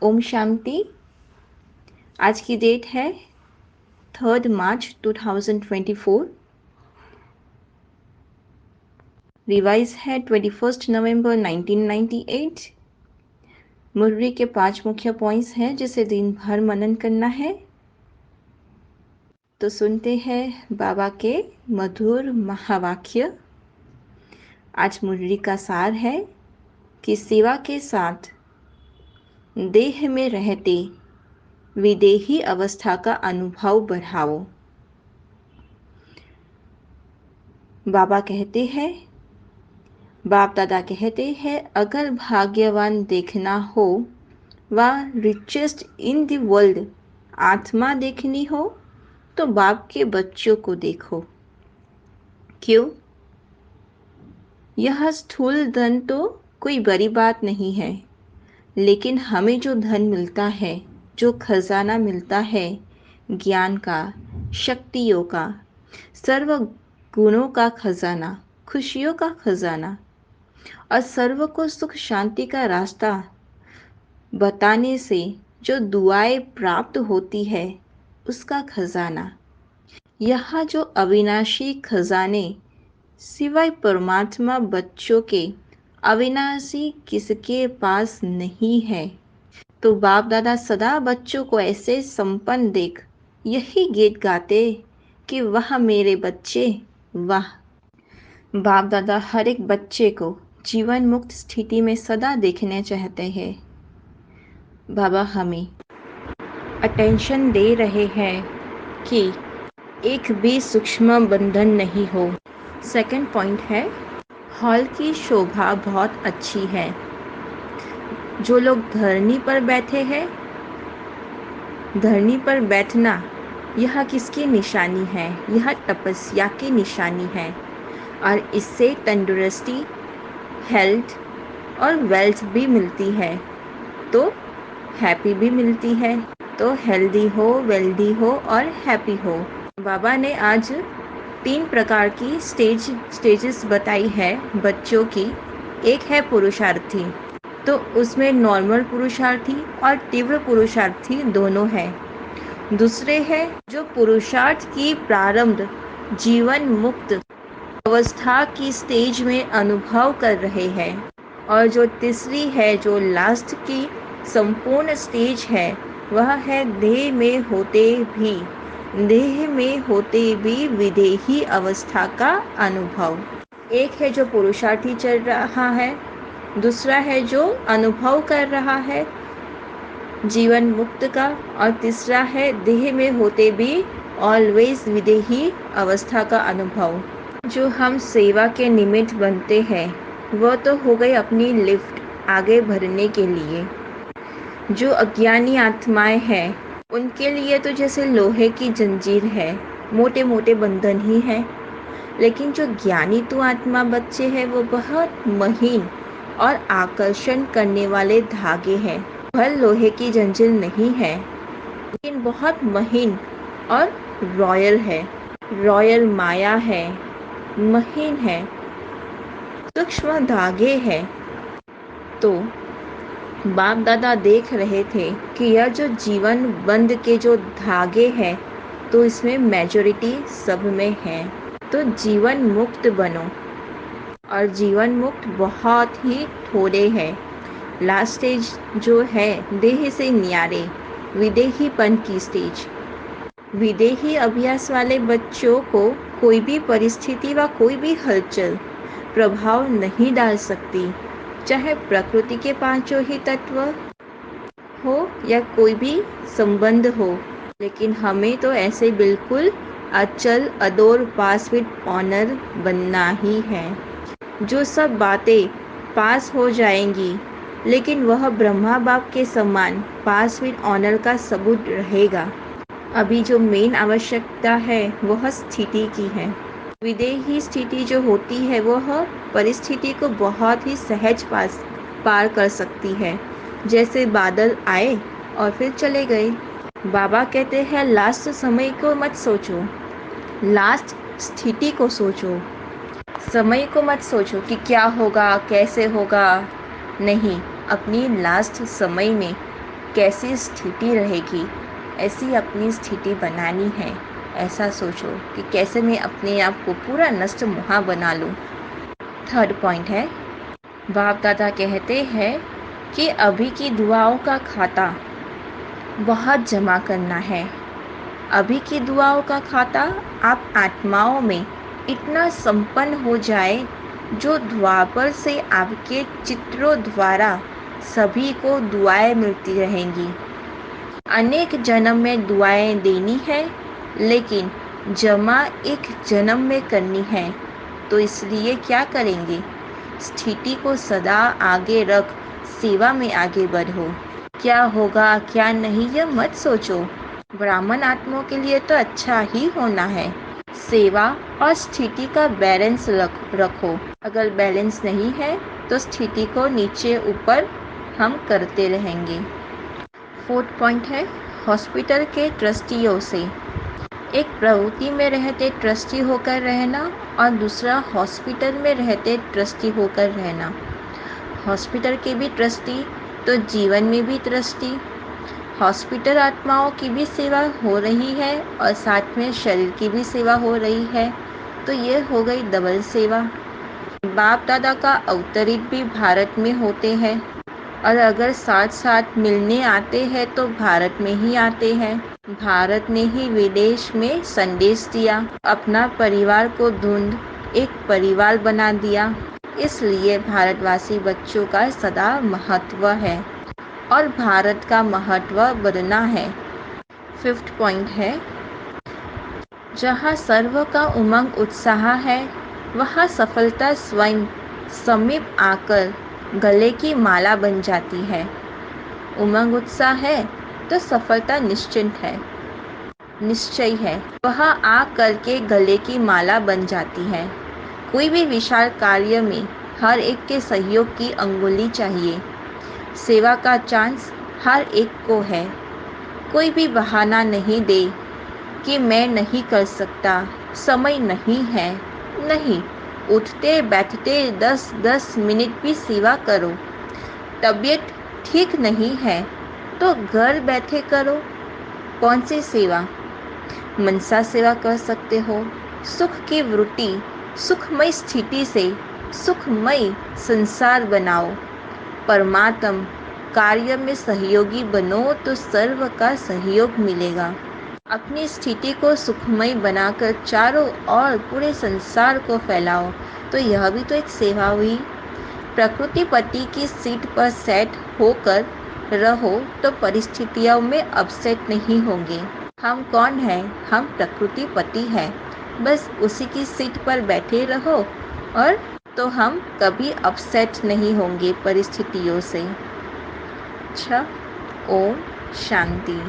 ओम शांति। आज की डेट है 3 मार्च 2024। रिवाइज है 21 नवंबर 1998। मुरली के 5 मुख्य पॉइंट्स हैं जिसे दिन भर मनन करना है। तो सुनते हैं बाबा के मधुर महावाक्य। आज मुरली का सार है कि सेवा के साथ देह में रहते विदेही अवस्था का अनुभव बढ़ाओ। बाबा कहते हैं, बाप दादा कहते हैं, अगर भाग्यवान देखना हो व रिचेस्ट इन द वर्ल्ड आत्मा देखनी हो तो बाप के बच्चों को देखो। क्यों? यह स्थूल धन तो कोई बड़ी बात नहीं है, लेकिन हमें जो धन मिलता है, जो खजाना मिलता है, ज्ञान का, शक्तियों का, सर्व गुणों का खजाना, खुशियों का खजाना और सर्व को सुख शांति का रास्ता बताने से जो दुआएं प्राप्त होती है, उसका खजाना। यह जो अविनाशी खजाने सिवाय परमात्मा बच्चों के अविनाशी किसके पास नहीं है। तो बाप दादा सदा बच्चों को ऐसे संपन्न देख यही गीत गाते कि वह मेरे बच्चे, वाह। बाप दादा हर एक बच्चे को जीवन मुक्त स्थिति में सदा देखने चाहते हैं। बाबा हमें अटेंशन दे रहे हैं कि एक भी सूक्ष्म बंधन नहीं हो। सेकंड पॉइंट है, हॉल की शोभा बहुत अच्छी है। जो लोग धरनी पर बैठे हैं, धरनी पर बैठना यह किसकी निशानी है? यह तपस्या की निशानी है और इससे तंदुरुस्ती, हेल्थ और वेल्थ भी मिलती है, तो हैप्पी भी मिलती है। तो हेल्दी हो, वेल्दी हो और हैप्पी हो। बाबा ने आज 3 प्रकार की स्टेजेस बताई है बच्चों की। एक है पुरुषार्थी, तो उसमें नॉर्मल पुरुषार्थी और तीव्र पुरुषार्थी दोनों हैं। दूसरे है जो पुरुषार्थ की प्रारंभ जीवन मुक्त अवस्था की स्टेज में अनुभव कर रहे हैं, और जो तीसरी है, जो लास्ट की संपूर्ण स्टेज है, वह है देह में होते भी विदेही अवस्था का अनुभव। एक है जो पुरुषार्थी चल रहा है, दूसरा है जो अनुभव कर रहा है जीवन मुक्त का, और तीसरा है देह में होते भी ऑलवेज विदेही अवस्था का अनुभव। जो हम सेवा के निमित्त बनते हैं वह तो हो गई अपनी लिफ्ट आगे बढ़ने के लिए। जो अज्ञानी आत्माएं हैं उनके लिए तो जैसे लोहे की जंजीर है, मोटे मोटे बंधन ही है। लेकिन जो ज्ञानी तो आत्मा बच्चे हैं वो बहुत महीन और आकर्षण करने वाले धागे हैं। वह लोहे की जंजीर नहीं है, लेकिन बहुत महीन और रॉयल है। रॉयल माया है, महीन है, सूक्ष्म धागे हैं। तो बाप दादा देख रहे थे कि यह जो जीवन बंद के जो धागे हैं, तो इसमें मेजॉरिटी सब में है। तो जीवन मुक्त बनो, और जीवन मुक्त बहुत ही थोड़े हैं। लास्ट स्टेज जो है देह से न्यारे विदेहीपन की स्टेज। विदेही अभ्यास वाले बच्चों को कोई भी परिस्थिति व कोई भी हलचल प्रभाव नहीं डाल सकती, चाहे प्रकृति के 5 ही तत्व हो या कोई भी संबंध हो। लेकिन हमें तो ऐसे बिल्कुल अचल अदोर पास विद ऑनर बनना ही है। जो सब बातें पास हो जाएंगी, लेकिन वह ब्रह्मा बाप के समान पास विद ऑनर का सबूत रहेगा। अभी जो मेन आवश्यकता है वह स्थिति की है। विदेही स्थिति जो होती है वह परिस्थिति को बहुत ही सहज पार कर सकती है। जैसे बादल आए और फिर चले गए। बाबा कहते हैं लास्ट समय को मत सोचो, लास्ट स्थिति को सोचो। समय को मत सोचो कि क्या होगा, कैसे होगा। नहीं, अपनी लास्ट समय में कैसी स्थिति रहेगी, ऐसी अपनी स्थिति बनानी है। ऐसा सोचो कि कैसे मैं अपने आप को पूरा नष्ट मुहा बना लूँ। थर्ड पॉइंट है, बाप दादा कहते हैं कि अभी की दुआओं का खाता बहुत जमा करना है। अभी की दुआओं का खाता आप आत्माओं में इतना संपन्न हो जाए जो द्वापर से आपके चित्रों द्वारा सभी को दुआएं मिलती रहेंगी। अनेक जन्म में दुआएं देनी है, लेकिन जमा एक जन्म में करनी है। तो इसलिए क्या करेंगे, स्थिति को सदा आगे रख सेवा में आगे बढ़ो। क्या होगा क्या नहीं यह मत सोचो। ब्राह्मण आत्माओं के लिए तो अच्छा ही होना है। सेवा और स्थिति का बैलेंस रखो। अगर बैलेंस नहीं है तो स्थिति को नीचे ऊपर हम करते रहेंगे। फोर्थ पॉइंट है, हॉस्पिटल के ट्रस्टियों से। एक प्रवृत्ति में रहते ट्रस्टी होकर रहना और दूसरा हॉस्पिटल में रहते ट्रस्टी होकर रहना। हॉस्पिटल के भी ट्रस्टी तो जीवन में भी ट्रस्टी। हॉस्पिटल आत्माओं की भी सेवा हो रही है और साथ में शरीर की भी सेवा हो रही है, तो ये हो गई डबल सेवा। बाप दादा का अवतरित भी भारत में होते हैं और अगर साथ साथ मिलने आते हैं तो भारत में ही आते हैं। भारत ने ही विदेश में संदेश दिया, अपना परिवार को ढूंढ एक परिवार बना दिया। इसलिए भारतवासी बच्चों का सदा महत्व है और भारत का महत्व बढ़ना है। फिफ्थ पॉइंट है, जहाँ सर्व का उमंग उत्साह है वहाँ सफलता स्वयं समीप आकर गले की माला बन जाती है। उमंग उत्साह है तो सफलता निश्चय है, वह आ करके गले की माला बन जाती है। कोई भी विशाल कार्य में हर एक के सहयोग की अंगुली चाहिए। सेवा का चांस हर एक को है। कोई भी बहाना नहीं दे कि मैं नहीं कर सकता, समय नहीं है। नहीं, उठते बैठते 10-10 मिनट भी सेवा करो। तबीयत ठीक नहीं है तो घर बैठे करो। कौन सी सेवा? मनसा सेवा कर सकते हो। सुख की वृत्ति, सुखमय स्थिति से सुखमय संसार बनाओ। परमात्म कार्य में सहयोगी बनो तो सर्व का सहयोग मिलेगा। अपनी स्थिति को सुखमय बनाकर चारों ओर पूरे संसार को फैलाओ, तो यह भी तो एक सेवा हुई। प्रकृति पति की सीट पर सेट होकर रहो तो परिस्थितियों में अपसेट नहीं होंगे। हम कौन हैं? हम प्रकृति पति हैं। बस उसी की सीट पर बैठे रहो और तो हम कभी अपसेट नहीं होंगे परिस्थितियों से। अच्छा, ओम शांति।